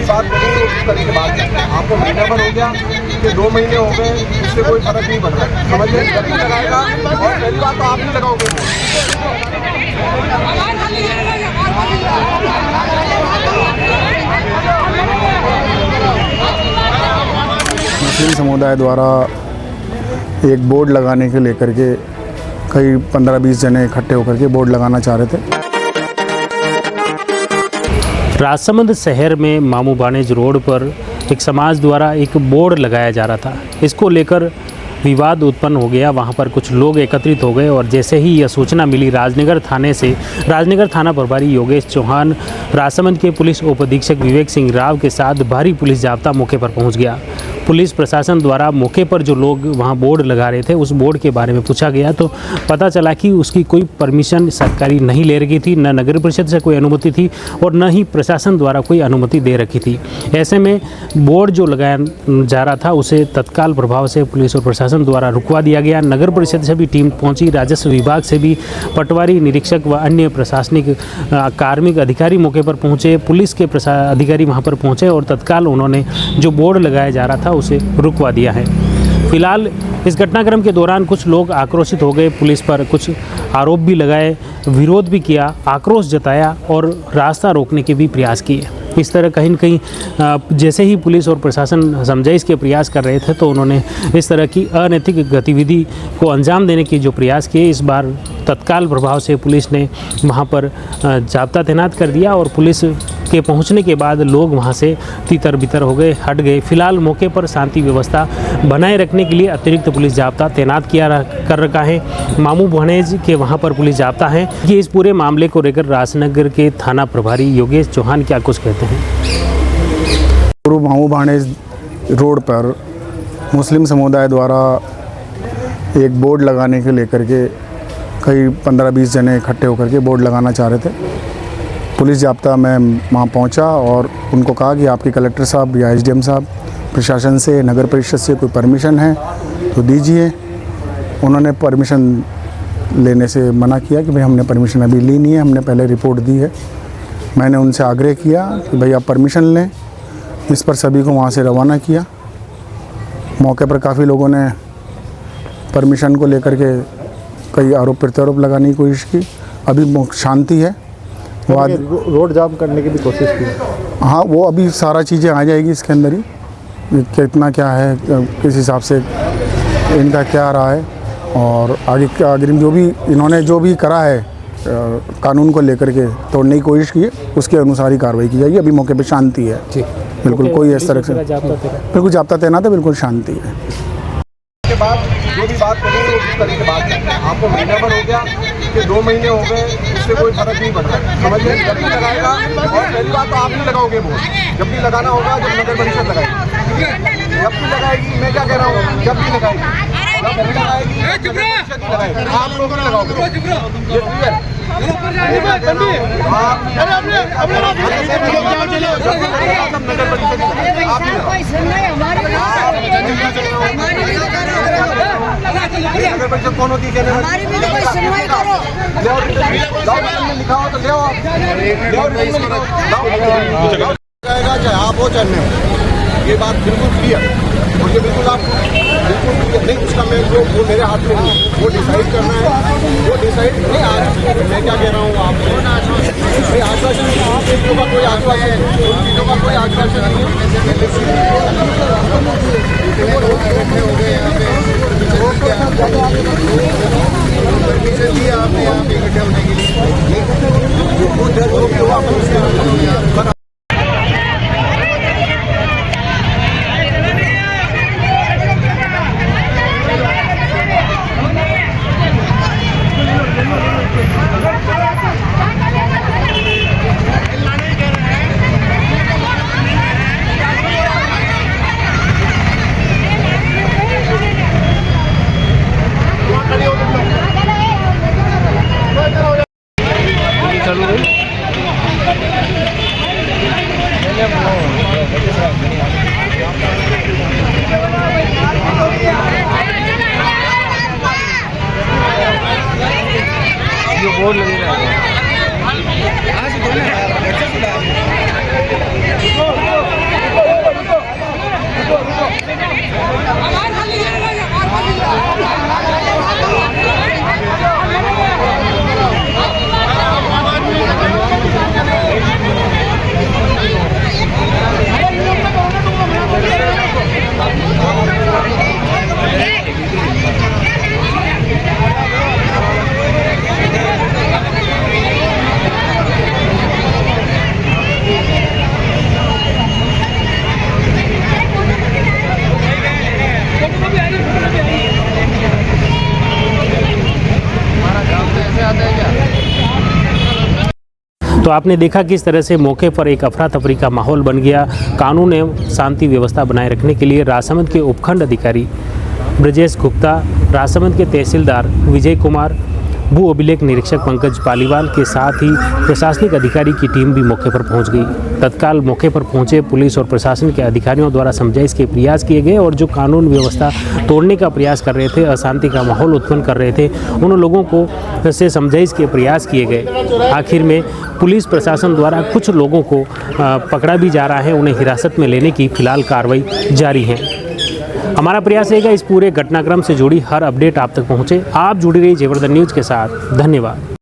बात करें तो उस तरह की बात करते हैं। आपको महीना भर हो गया कि 2 महीने हो गए, इससे कोई फर्क नहीं पड़ रहा। समझ लें, जब भी लगाएगा, और पहली बात तो आप नहीं लगाओगे। मुस्लिम समुदाय द्वारा एक बोर्ड लगाने के लेकर के कई 15-20 जने इकट्ठे होकर के बोर्ड लगाना चाह रहे थे। राजसमंद शहर में मामू बानेज रोड पर एक समाज द्वारा एक बोर्ड लगाया जा रहा था। इसको लेकर विवाद उत्पन्न हो गया। वहां पर कुछ लोग एकत्रित हो गए और जैसे ही यह सूचना मिली राजनगर थाने से, राजनगर थाना प्रभारी योगेश चौहान, राजसमंद के पुलिस उप अधीक्षक विवेक सिंह राव के साथ भारी पुलिस जाब्ता मौके पर पहुंच गया। पुलिस प्रशासन द्वारा मौके पर जो लोग वहां बोर्ड लगा रहे थे उस बोर्ड के बारे में पूछा गया तो पता चला कि उसकी कोई परमिशन सरकारी नहीं ले रखी थी, न नगर परिषद से कोई अनुमति थी और न ही प्रशासन द्वारा कोई अनुमति दे रखी थी। ऐसे में बोर्ड जो लगाया जा रहा था उसे तत्काल प्रभाव से पुलिस और प्रशासन द्वारा रुकवा दिया गया। नगर परिषद से भी टीम पहुंची, राजस्व विभाग से भी पटवारी निरीक्षक व अन्य प्रशासनिक कार्मिक अधिकारी मौके पर पहुंचे, पुलिस के अधिकारी वहां पर पहुंचे और तत्काल उन्होंने जो बोर्ड लगाया जा रहा था उसे रुकवा दिया है। फिलहाल इस घटनाक्रम के दौरान कुछ लोग आक्रोशित हो गए, पुलिस पर कुछ आरोप भी लगाए, विरोध भी किया, आक्रोश जताया और रास्ता रोकने के भी प्रयास किए। इस तरह कहीं न कहीं जैसे ही पुलिस और प्रशासन समझाइश के प्रयास कर रहे थे तो उन्होंने इस तरह की अनैतिक गतिविधि को अंजाम देने के जो प्रयास किए, इस बार तत्काल प्रभाव से पुलिस ने वहां पर जाब्ता तैनात कर दिया और पुलिस के पहुंचने के बाद लोग वहां से तितर बितर हो गए, हट गए। फिलहाल मौके पर शांति व्यवस्था बनाए रखने के लिए अतिरिक्त पुलिस जाब्ता तैनात कर रखा है। मामू बानेज के वहां पर पुलिस जाब्ता है। ये इस पूरे मामले को लेकर राजनगर के थाना प्रभारी योगेश चौहान क्या कुछ कहते हैं। पूर्व मामू बानेज रोड पर मुस्लिम समुदाय द्वारा एक बोर्ड लगाने के लेकर के कई 15-20 जने इकट्ठे होकर के बोर्ड लगाना चाह रहे थे। पुलिस जाब्ता मैं वहाँ पहुँचा और उनको कहा कि आपके कलेक्टर साहब या एसडीएम साहब, प्रशासन से, नगर परिषद से कोई परमिशन है तो दीजिए। उन्होंने परमिशन लेने से मना किया कि भाई हमने परमिशन अभी ली नहीं है, हमने पहले रिपोर्ट दी है। मैंने उनसे आग्रह किया कि भाई आप परमिशन लें। इस पर सभी को वहाँ से रवाना किया। मौके पर काफ़ी लोगों ने परमिशन को लेकर के कई आरोप प्रत्यारोप लगाने की कोशिश की। अभी शांति है। रोड जाम करने की भी कोशिश की। हाँ, वो अभी सारा चीज़ें आ जाएगी इसके अंदर ही, कितना क्या है, किस हिसाब से इनका क्या रहा है और आगे जो भी इन्होंने जो भी करा है कानून को लेकर के तोड़ने की कोशिश की है, उसके अनुसार ही कार्रवाई की जाएगी। अभी मौके पे शांति है, बिल्कुल कोई इस तरह से बिल्कुल जाब्ता तैनात है, बिल्कुल शांति है। के बाद जो भी बात करेंगे उस तरह की बात करते हैं। आपको महीना भर हो गया कि 2 महीने हो गए, इससे कोई फर्क नहीं पड़ रहा। समझ लें, जब भी लगाएगा, और पहली बात तो आप नहीं लगाओगे बोर्ड। जब भी लगाना होगा, जब नगर परिषद लगाएगी, जब भी लगाएगी, मैं क्या कह रहा हूँ, जब भी लगाएगी, जब भी लगाएगी, आप लोग नहीं लगाओगे। ये क्लियर है। नगर परिषद कौन होती है? हमारी भी कोई सुनवाई करो। लिखा हो तो ले आओ, चाहे आप हो चाहे मैं हो, ये बात बिल्कुल क्लियर। और ये बिल्कुल आप बिल्कुल क्लियर नहीं, उसका मैं वो मेरे हाथ में नहीं, वो डिसाइड करना है, वो डिसाइड नहीं। आज मैं क्या कह रहा हूँ आपको, भाई आश्वासन आप चीज़ों का कोई आश्वासन, उन चीज़ों का कोई आश्वासन नहीं है। आपने यहाँ पे इकट्ठे होने के लिए बोर्ड लगेगा। आज तो आपने देखा किस तरह से मौके पर एक अफरा तफरी का माहौल बन गया। कानून एवं शांति व्यवस्था बनाए रखने के लिए राजसमंद के उपखंड अधिकारी ब्रजेश गुप्ता, राजसमंद के तहसीलदार विजय कुमार, भू अभिलेख निरीक्षक पंकज पालीवाल के साथ ही प्रशासनिक अधिकारी की टीम भी मौके पर पहुंच गई। तत्काल मौके पर पहुंचे पुलिस और प्रशासन के अधिकारियों द्वारा समझाइश के प्रयास किए गए और जो कानून व्यवस्था तोड़ने का प्रयास कर रहे थे, अशांति का माहौल उत्पन्न कर रहे थे, उन लोगों को से समझाइश के प्रयास किए गए। आखिर में पुलिस प्रशासन द्वारा कुछ लोगों को पकड़ा भी जा रहा है, उन्हें हिरासत में लेने की फिलहाल कार्रवाई जारी है। हमारा प्रयास रहेगा इस पूरे घटनाक्रम से जुड़ी हर अपडेट आप तक पहुंचे। आप जुड़ी रही जेवर द न्यूज़ के साथ। धन्यवाद।